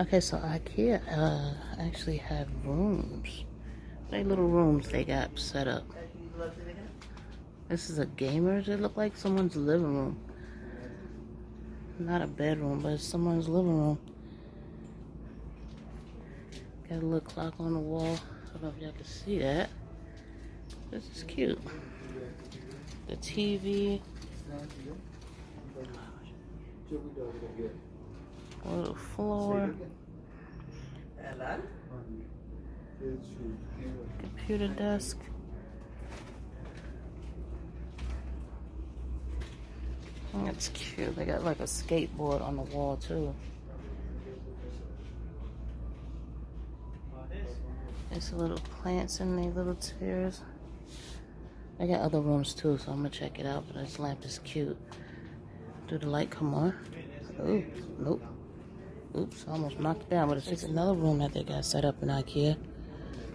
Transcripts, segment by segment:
Okay, so IKEA actually have rooms. They little rooms they got set up. This is a gamer's. It look like someone's living room. Not a bedroom, but it's someone's living room. Got a little clock on the wall. I don't know if y'all can see that. This is cute. The TV. A little floor. Computer desk. That's cute. They got like a skateboard on the wall too. There's little plants in these little chairs. They got other rooms too, so I'm gonna check it out. But this lamp is cute. Do the light come on? Oh, nope. Oops, I almost knocked it down. But it's just another room that they got set up in IKEA.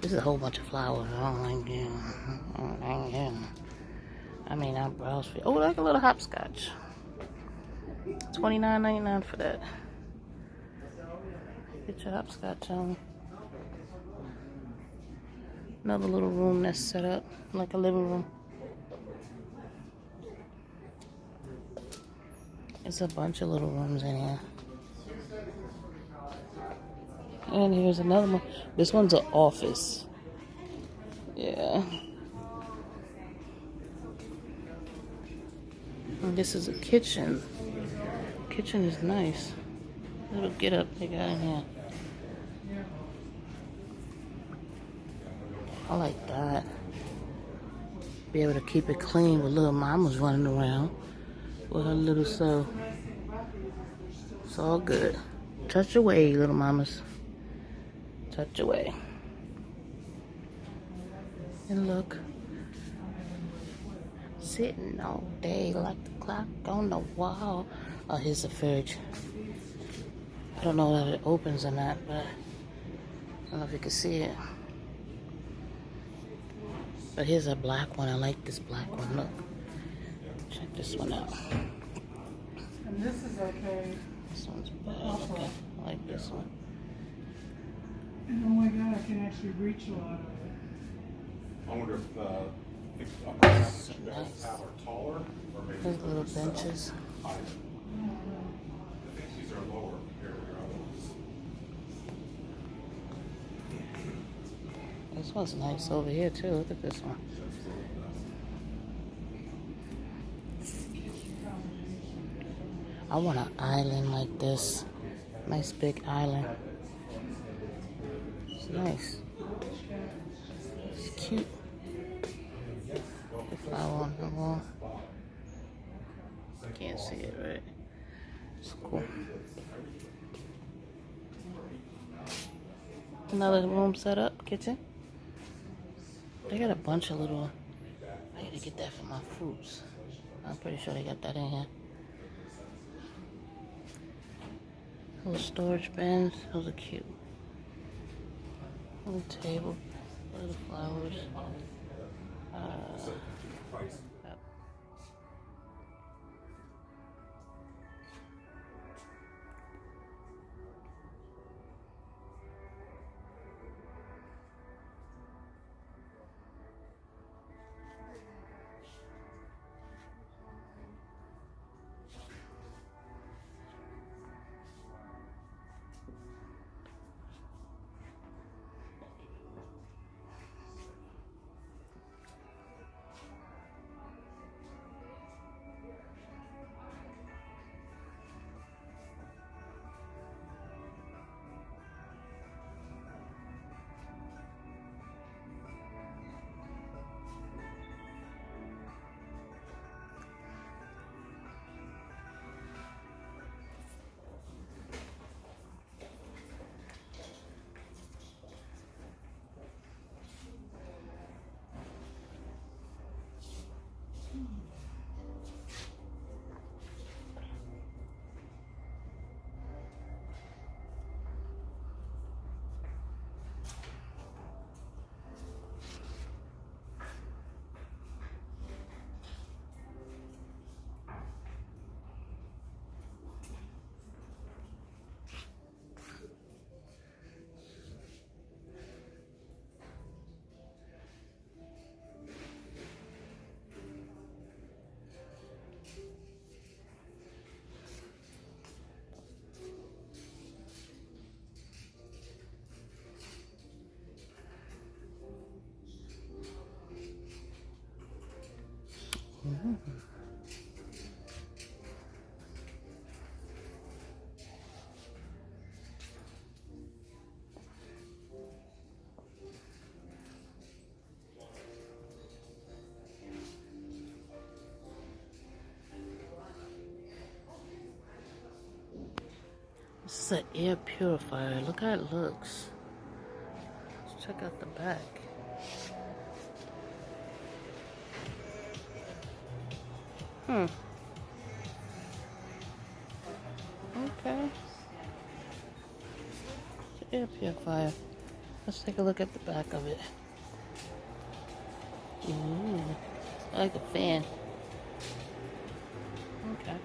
This is a whole bunch of flowers. I don't like them. I don't like them. I mean, I browse for. Oh, like a little hopscotch. $29.99 for that. Get your hopscotch on. Another little room that's set up like a living room. There's a bunch of little rooms in here. And here's another one. This one's an office. Yeah. And this is a kitchen. Kitchen is nice. Little get up they got in here. I like that. Be able to keep it clean with little mamas running around with her little self. It's all good. Touch away, little mamas. Touch away. And look. Sitting all day like the clock on the wall. Oh, here's the fridge. I don't know if it opens or not, but I don't know if you can see it. But here's a black one. I like this black one. Look. Check this one out. And this is okay. This one's bad. Okay. I like this one. And oh my god, I can actually reach a lot of it. I wonder if So nice. are taller or maybe There's little benches. higher. I think these are lower compared to your other ones. This one's nice over here too. Look at this one. I want an island like this. Nice big island. It's nice. It's cute. The flower on the wall. Can't see it, right? It's cool. Another room set up, kitchen. They got a bunch of little. I gotta get that for my fruits. I'm pretty sure they got that in here. Little storage bins. Those are cute. Little table. Little flowers. Yep. This is an air purifier. Look how it looks. Let's check out the back. Okay. It's an air purifier. Let's take a look at the back of it. Ooh, I like the fan. Okay.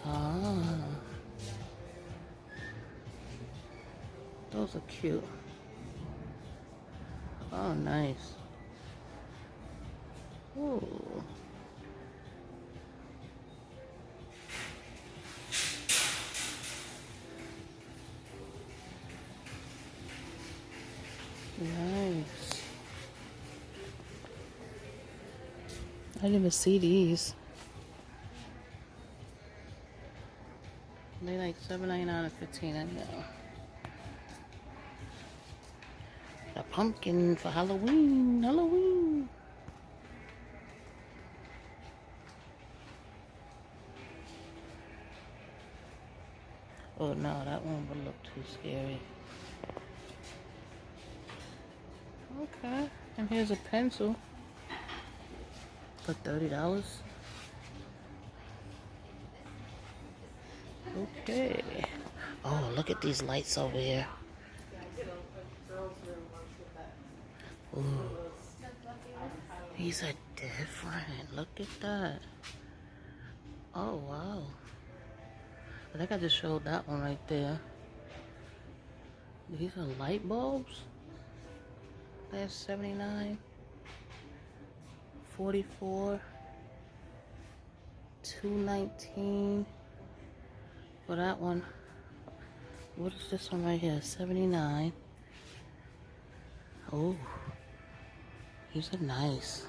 Ah, those are cute. Oh, nice. Ooh. Nice. I didn't even see these. They like $7.99 and $15. I know. A pumpkin for Halloween. Halloween. Oh no, that one would look too scary. Okay, and here's a pencil for $30. Okay. Oh, look at these lights over here. Ooh. These are different. Look at that. Oh, wow. I think I just showed that one right there. These are light bulbs. That's 79, 44, 219 for that one. What is this one right here? 79. Oh, these are nice.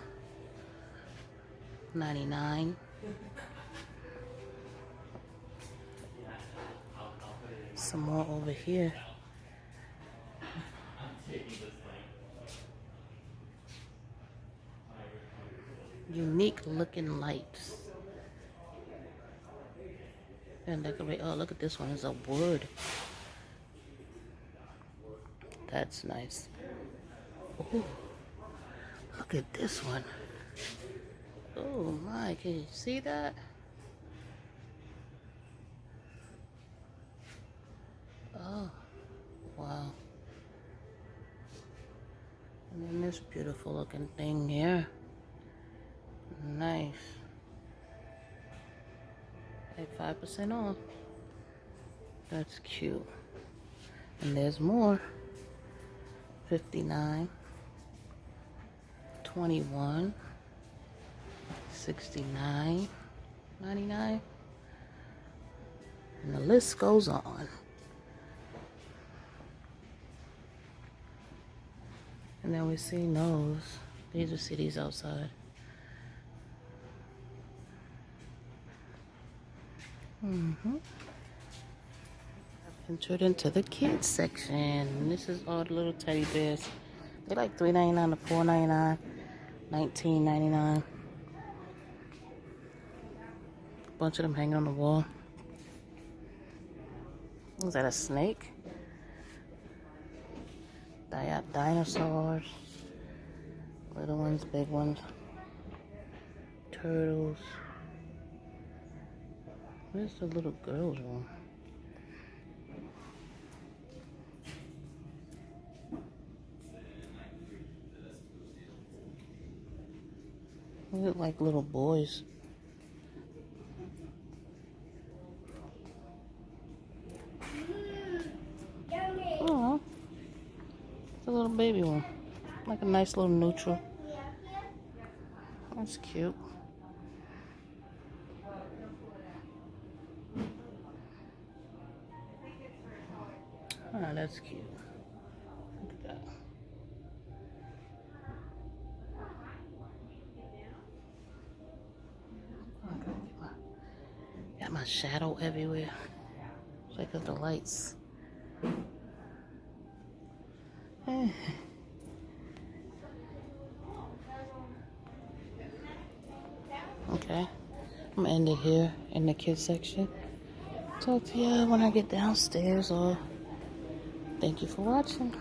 99. Some more over here. Unique looking lights. And decorate. Oh, look at this one. It's a wood. That's nice. Ooh, look at this one. Oh my, can you see that? Oh, wow. And then this beautiful looking thing here. Nice. At 5% off. That's cute. And there's more. 59, 21, 69, 99. And the list goes on. And then we see those. These are cities outside. I've entered into the kids section. And this is all the little teddy bears. They're like $3.99 to $4.99, $19.99. A bunch of them hanging on the wall. Is that a snake? Dinosaurs. Little ones, big ones. Turtles. Where's the little girl's room? They look like little boys. Oh, it's a little baby one. Like a nice little neutral. That's cute. Ah, that's cute. Look at that. shadow everywhere. Check out the lights. Okay, I'm gonna end it here in the kids section. Talk to you when I get downstairs, or thank you for watching.